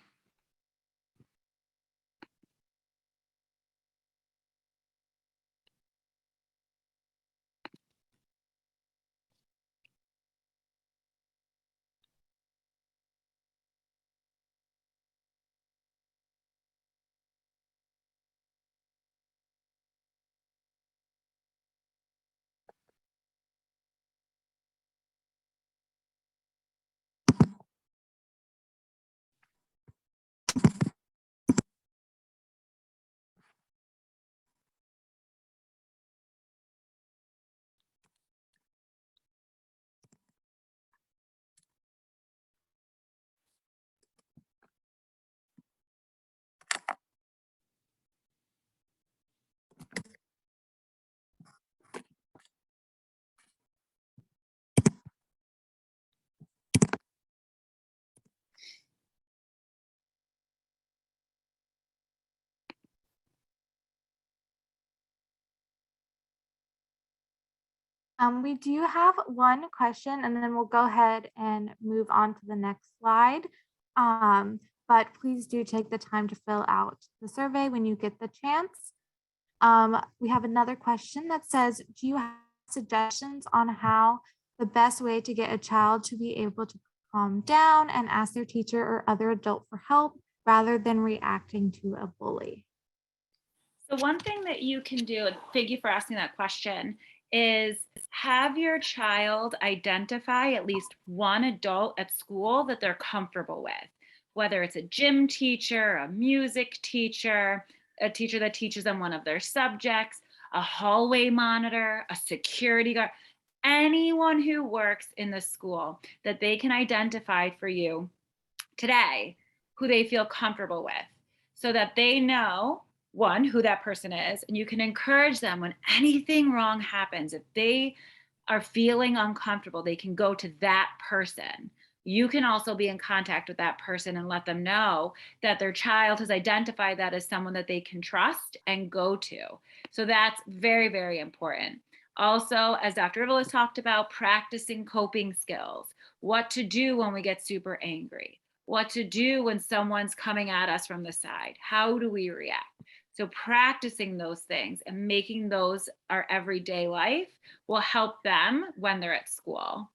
[SPEAKER 1] We do have one question, and then we'll go ahead and move on to the next slide. But please do take the time to fill out the survey when you get the chance. We have another question that says, do you have suggestions on how the best way to get a child to be able to calm down and ask their teacher or other adult for help rather than reacting to a bully?
[SPEAKER 4] So one thing that you can do, and thank you for asking that question, is have your child identify at least one adult at school that they're comfortable with, whether it's a gym teacher, a music teacher, a teacher that teaches them one of their subjects, a hallway monitor, a security guard, anyone who works in the school that they can identify for you today who they feel comfortable with, so that they know, one, who that person is, and you can encourage them when anything wrong happens. If they are feeling uncomfortable, they can go to that person. You can also be in contact with that person and let them know that their child has identified that as someone that they can trust and go to. So that's very, very important. Also, as Dr. Rivelis talked about, practicing coping skills, what to do when we get super angry, what to do when someone's coming at us from the side, how do we react? So practicing those things and making those our everyday life will help them when they're at school.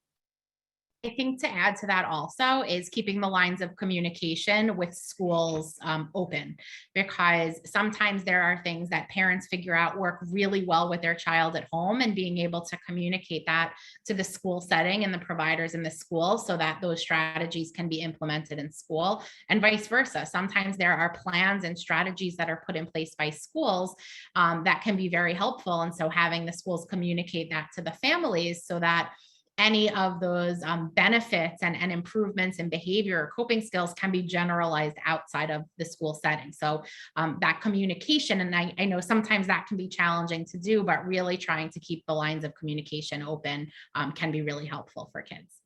[SPEAKER 3] I think to add to that also is keeping the lines of communication with schools open, because sometimes there are things that parents figure out work really well with their child at home, and being able to communicate that to the school setting and the providers in the school so that those strategies can be implemented in school, and vice versa. Sometimes there are plans and strategies that are put in place by schools that can be very helpful. And so having the schools communicate that to the families so that any of those benefits and improvements in behavior or coping skills can be generalized outside of the school setting. So that communication, and I know sometimes that can be challenging to do, but really trying to keep the lines of communication open can be really helpful for kids.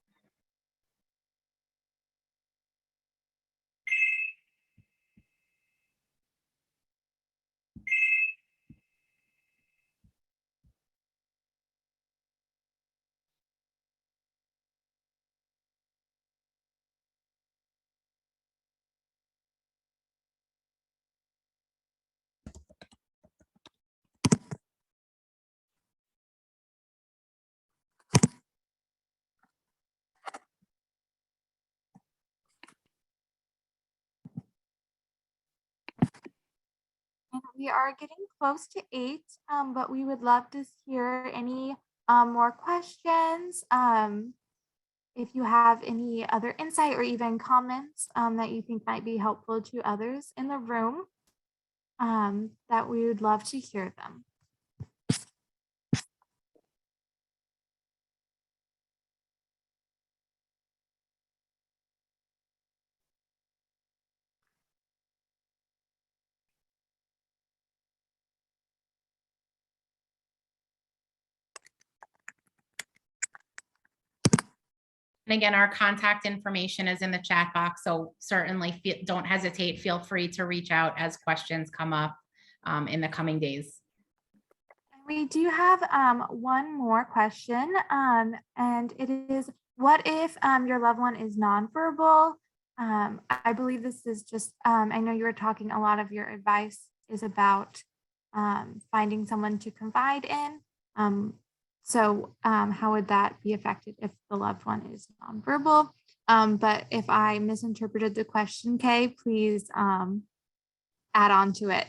[SPEAKER 1] We are getting close to 8, but we would love to hear any more questions. If you have any other insight or even comments that you think might be helpful to others in the room, that we would love to hear them.
[SPEAKER 3] And again, our contact information is in the chat box, so certainly don't hesitate. Feel free to reach out as questions come up in the coming days.
[SPEAKER 1] We do have one more question, and it is, what if your loved one is nonverbal? I believe this is just, I know you were talking, a lot of your advice is about finding someone to confide in. So how would that be affected if the loved one is nonverbal? But if I misinterpreted the question, Kay, please add on to it.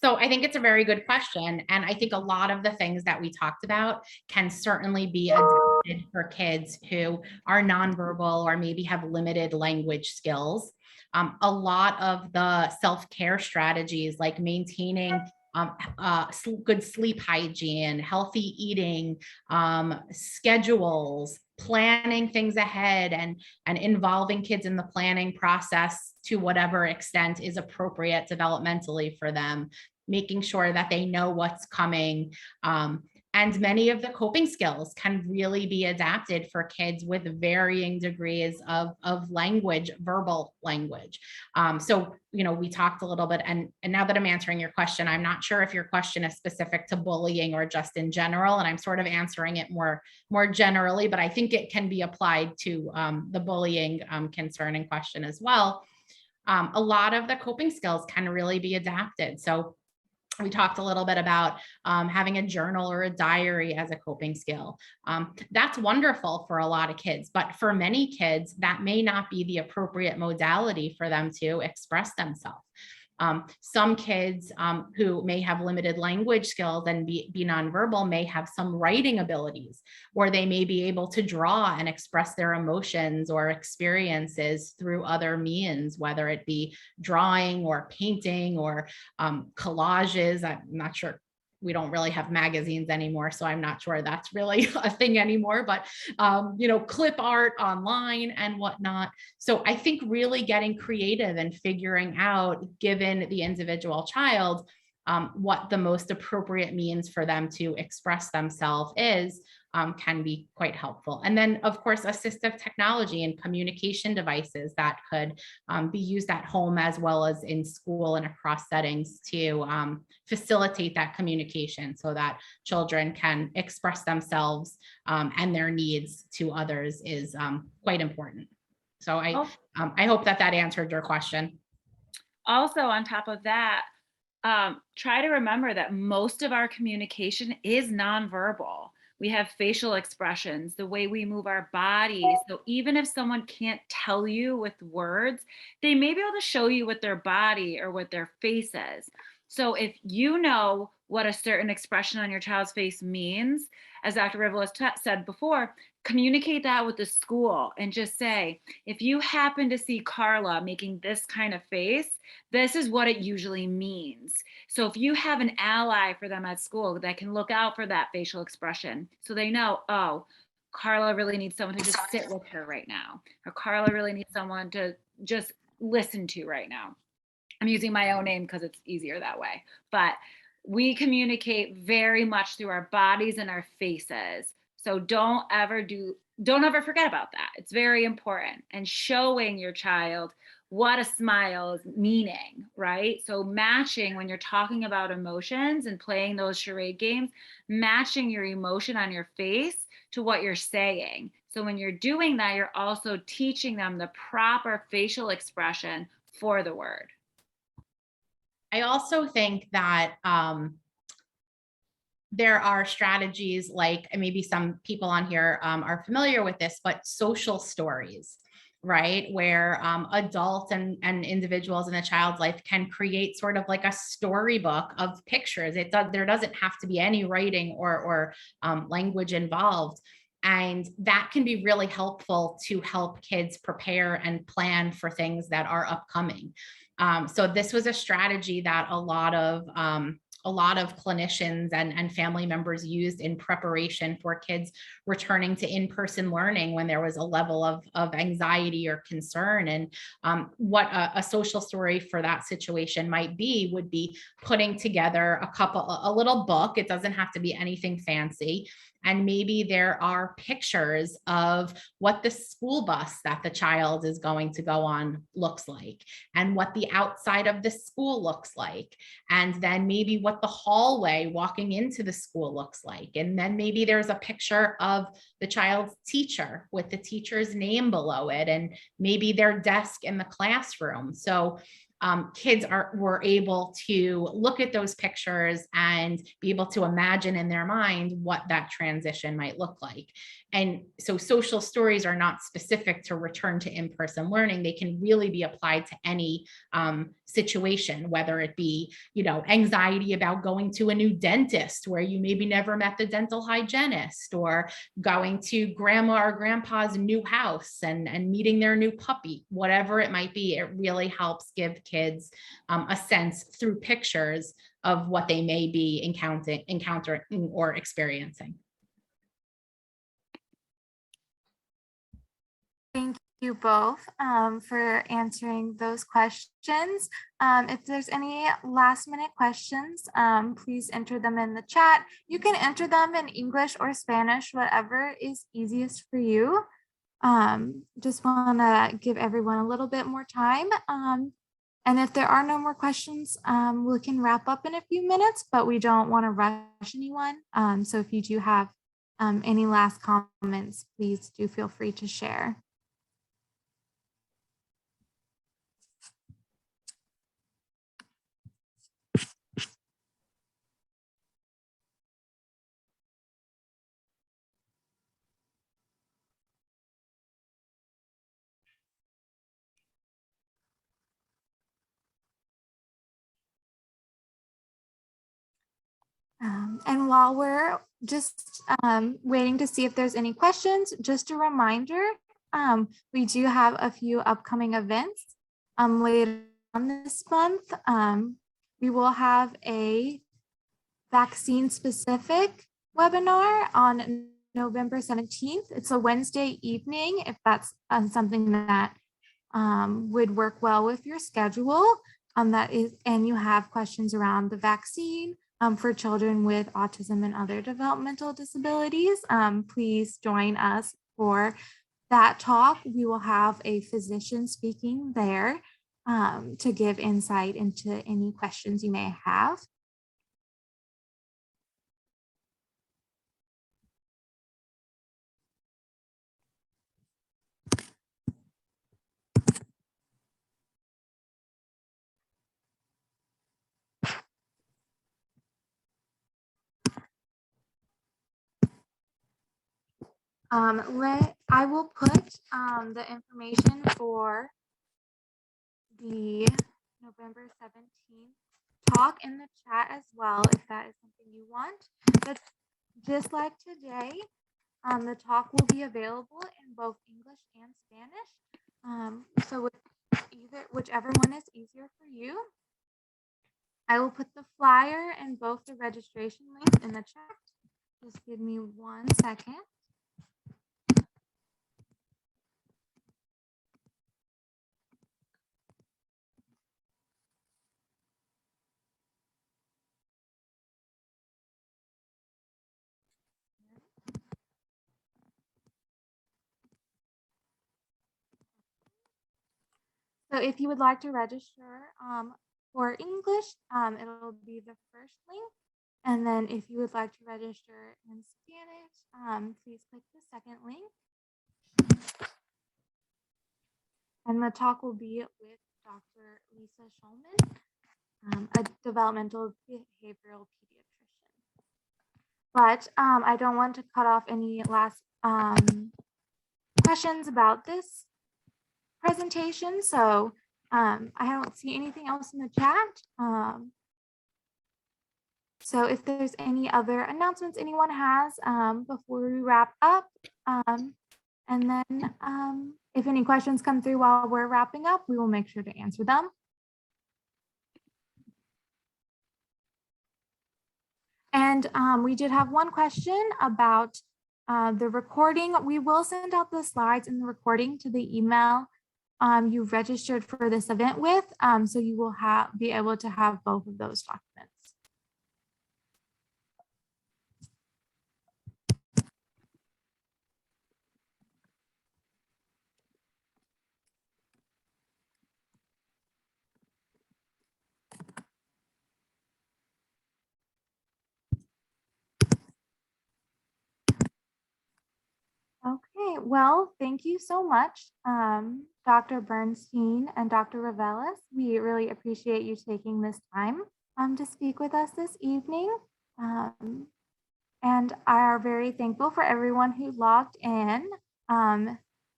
[SPEAKER 3] So I think it's a very good question. And I think a lot of the things that we talked about can certainly be adapted for kids who are nonverbal or maybe have limited language skills. A lot of the self-care strategies like maintaining good sleep hygiene, healthy eating, schedules, planning things ahead, and involving kids in the planning process to whatever extent is appropriate developmentally for them, making sure that they know what's coming, And many of the coping skills can really be adapted for kids with varying degrees of language, verbal language. So, we talked a little bit, and now that I'm answering your question, I'm not sure if your question is specific to bullying or just in general, and I'm sort of answering it more generally, but I think it can be applied to the bullying concern and question as well. A lot of the coping skills can really be adapted. So we talked a little bit about having a journal or a diary as a coping skill. That's wonderful for a lot of kids, but for many kids, that may not be the appropriate modality for them to express themselves. Some kids who may have limited language skills and be nonverbal may have some writing abilities, or they may be able to draw and express their emotions or experiences through other means, whether it be drawing or painting or collages. I'm not sure. We don't really have magazines anymore, so I'm not sure that's really a thing anymore, but, clip art online and whatnot. So I think really getting creative and figuring out, given the individual child, what the most appropriate means for them to express themselves is, can be quite helpful. And then, of course, assistive technology and communication devices that could be used at home as well as in school and across settings to facilitate that communication so that children can express themselves and their needs to others is quite important. So I hope that answered your question.
[SPEAKER 4] Also, on top of that, try to remember that most of our communication is nonverbal. We have facial expressions, the way we move our bodies. So even if someone can't tell you with words, they may be able to show you with their body or with their faces. So if you know what a certain expression on your child's face means, as Dr. Rivelis said before, communicate that with the school and just say, if you happen to see Carla making this kind of face, this is what it usually means. So if you have an ally for them at school that can look out for that facial expression, so they know, oh, Carla really needs someone to just sit with her right now, or Carla really needs someone to just listen to right now. I'm using my own name because it's easier that way, but we communicate very much through our bodies and our faces. So don't ever forget about that. It's very important. And showing your child what a smile is meaning, right? So matching when you're talking about emotions and playing those charade games, matching your emotion on your face to what you're saying. So when you're doing that, you're also teaching them the proper facial expression for the word.
[SPEAKER 3] I also think that there are strategies like, and maybe some people on here are familiar with this, but social stories, right? Where adults and individuals in a child's life can create sort of like a storybook of pictures. There doesn't have to be any writing or language involved. And that can be really helpful to help kids prepare and plan for things that are upcoming. So this was a strategy that a lot of clinicians and family members used in preparation for kids returning to in-person learning when there was a level of anxiety or concern. And what a social story for that situation might be would be putting together a little book. It doesn't have to be anything fancy. And maybe there are pictures of what the school bus that the child is going to go on looks like, and what the outside of the school looks like, and then maybe what the hallway walking into the school looks like. And then maybe there's a picture of the child's teacher with the teacher's name below it, and maybe their desk in the classroom. So kids were able to look at those pictures and be able to imagine in their mind what that transition might look like. And so social stories are not specific to return to in-person learning. They can really be applied to any situation, whether it be, anxiety about going to a new dentist where you maybe never met the dental hygienist, or going to grandma or grandpa's new house and meeting their new puppy, whatever it might be. It really helps give kids a sense through pictures of what they may be encountering or experiencing.
[SPEAKER 1] Thank you both for answering those questions. If there's any last minute questions, please enter them in the chat. You can enter them in English or Spanish, whatever is easiest for you. Just want to give everyone a little bit more time. And if there are no more questions, we can wrap up in a few minutes, but we don't want to rush anyone. So if you do have any last comments, please do feel free to share. And while we're just waiting to see if there's any questions, just a reminder, we do have a few upcoming events later on this month. We will have a vaccine specific webinar on November 17th. It's a Wednesday evening, if that's something that would work well with your schedule. And you have questions around the vaccine for children with autism and other developmental disabilities. Please join us for that talk. We will have a physician speaking there to give insight into any questions you may have. I will put the information for the November 17th talk in the chat as well, if that is something you want. But just like today, the talk will be available in both English and Spanish. So whichever one is easier for you. I will put the flyer and both the registration links in the chat. Just give me 1 second. So if you would like to register for English, it'll be the first link. And then if you would like to register in Spanish, please click the second link. And the talk will be with Dr. Lisa Schulman, a developmental behavioral pediatrician. But I don't want to cut off any last questions about this presentation. So I don't see anything else in the chat. So if there's any other announcements anyone has before we wrap up, and then if any questions come through while we're wrapping up, we will make sure to answer them. And we did have one question about the recording. We will send out the slides and the recording to the email you registered for this event with, so you will be able to have both of those documents. Okay, well, thank you so much, Dr. Bernstein and Dr. Reveles. We really appreciate you taking this time to speak with us this evening. And are very thankful for everyone who logged in.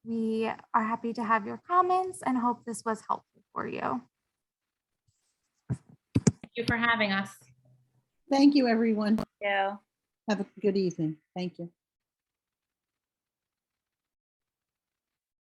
[SPEAKER 1] We are happy to have your comments and hope this was helpful for you.
[SPEAKER 3] Thank you for having us.
[SPEAKER 2] Thank you, everyone.
[SPEAKER 4] Yeah.
[SPEAKER 2] Have a good evening. Thank you.